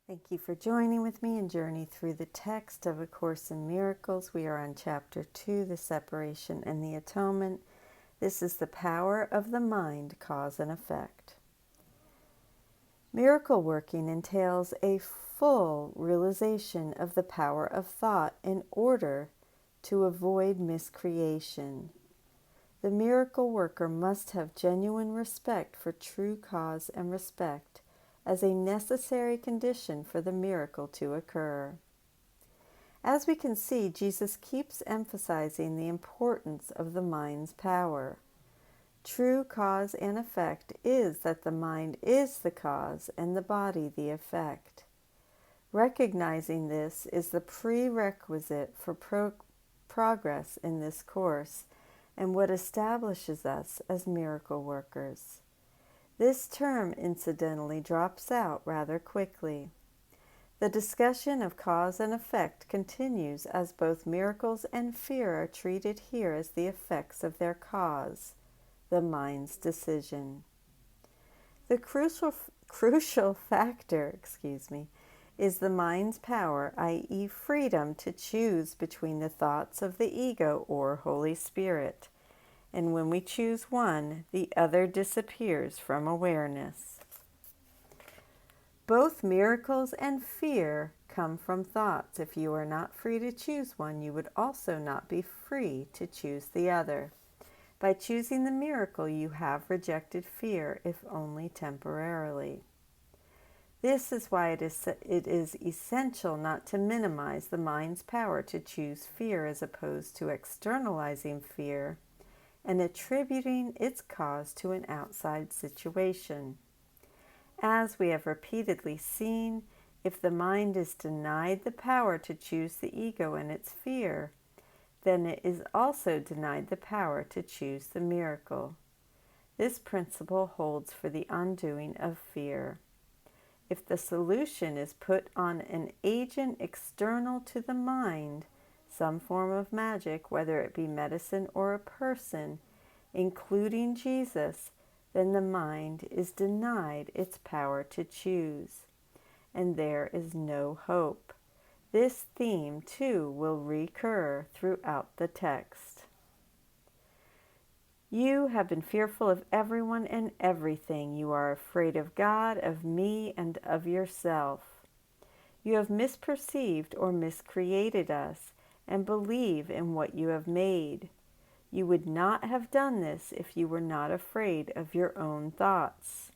Thank you for joining with me in Journey Through the Text of A Course in Miracles. We are on Chapter 2, The Separation and the Atonement. This is the power of the mind, cause and effect. Miracle working entails a full realization of the power of thought in order to avoid miscreation. The miracle worker must have genuine respect for true cause and respect as a necessary condition for the miracle to occur. As we can see, Jesus keeps emphasizing the importance of the mind's power. True cause and effect is that the mind is the cause and the body the effect. Recognizing this is the prerequisite for progress in this course and what establishes us as miracle workers. This term, incidentally, drops out rather quickly. The discussion of cause and effect continues as both miracles and fear are treated here as the effects of their cause, the mind's decision. The crucial factor, is the mind's power, i.e., freedom to choose between the thoughts of the ego or Holy Spirit. And when we choose one, the other disappears from awareness. Both miracles and fear come from thoughts. If you are not free to choose one, you would also not be free to choose the other. By choosing the miracle, you have rejected fear, if only temporarily. This is why it is essential not to minimize the mind's power to choose fear as opposed to externalizing fear and attributing its cause to an outside situation. As we have repeatedly seen, if the mind is denied the power to choose the ego and its fear, then it is also denied the power to choose the miracle. This principle holds for the undoing of fear. If the solution is put on an agent external to the mind, some form of magic, whether it be medicine or a person, including Jesus, then the mind is denied its power to choose, and there is no hope. This theme, too, will recur throughout the text. You have been fearful of everyone and everything. You are afraid of God, of me, and of yourself. You have misperceived or miscreated us, and believe in what you have made. You would not have done this if you were not afraid of your own thoughts.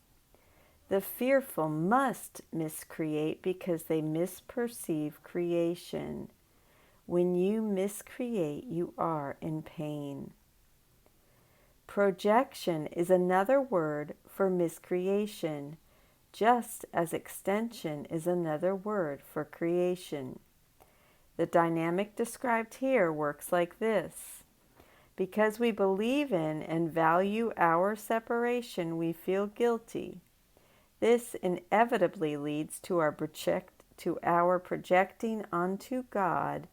The fearful must miscreate because they misperceive creation. When you miscreate, you are in pain. Projection is another word for miscreation, just as extension is another word for creation. The dynamic described here works like this. Because we believe in and value our separation, we feel guilty. This inevitably leads to our projecting onto God,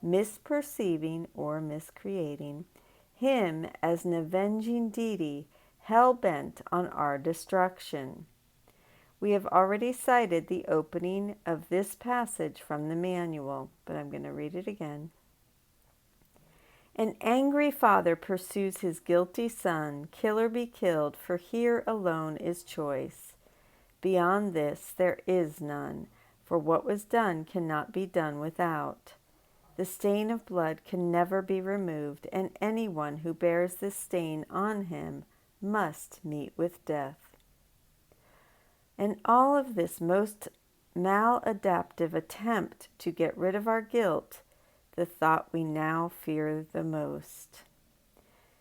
misperceiving or miscreating Him as an avenging deity, hell-bent on our destruction. We have already cited the opening of this passage from the manual, but I'm going to read it again. An angry father pursues his guilty son, kill or be killed, for here alone is choice. Beyond this there is none, for what was done cannot be done without. The stain of blood can never be removed, and anyone who bears this stain on him must meet with death. And all of this most maladaptive attempt to get rid of our guilt, the thought we now fear the most.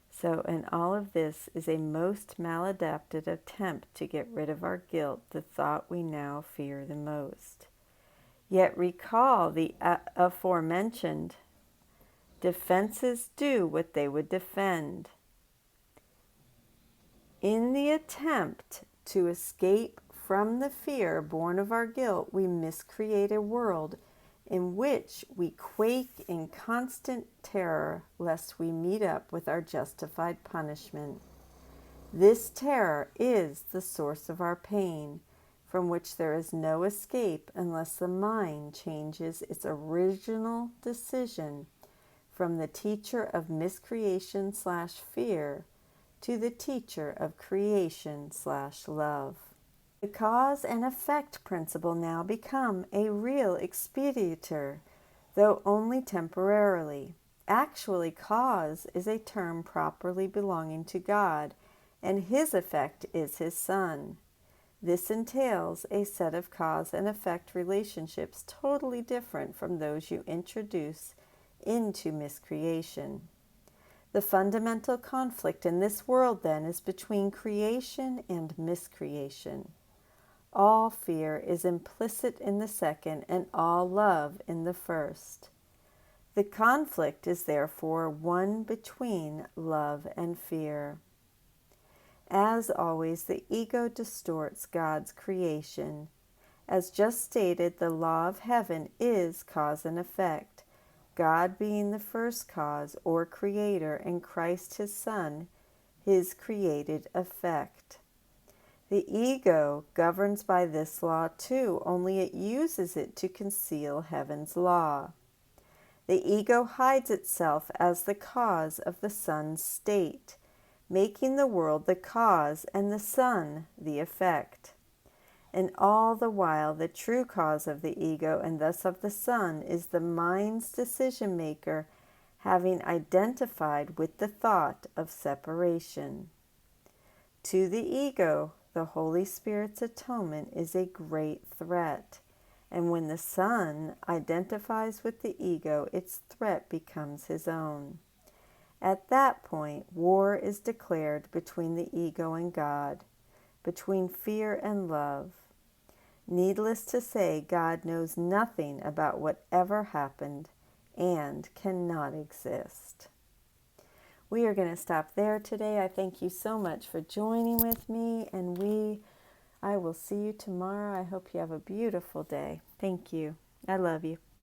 So, and all of this is a most maladapted attempt to get rid of our guilt, the thought we now fear the most. Yet recall the aforementioned defenses do what they would defend. In the attempt to escape from the fear born of our guilt, we miscreate a world in which we quake in constant terror lest we meet up with our justified punishment. This terror is the source of our pain, from which there is no escape unless the mind changes its original decision from the teacher of miscreation/fear to the teacher of creation/love. The cause and effect principle now become a real expeditor, though only temporarily. Actually, cause is a term properly belonging to God, and his effect is his Son. This entails a set of cause and effect relationships totally different from those you introduce into miscreation. The fundamental conflict in this world, then, is between creation and miscreation. All fear is implicit in the second, and all love in the first. The conflict is therefore one between love and fear. As always, the ego distorts God's creation. As just stated, the law of heaven is cause and effect, God being the first cause or creator, and Christ his Son, his created effect. The ego governs by this law too, only it uses it to conceal heaven's law. The ego hides itself as the cause of the Son's state, making the world the cause and the Son the effect. And all the while the true cause of the ego, and thus of the Son, is the mind's decision maker having identified with the thought of separation. To the ego, the Holy Spirit's atonement is a great threat, and when the Son identifies with the ego, its threat becomes his own. At that point, war is declared between the ego and God, between fear and love. Needless to say, God knows nothing about whatever happened and cannot exist. We are going to stop there today. I thank you so much for joining with me, and I will see you tomorrow. I hope you have a beautiful day. Thank you. I love you.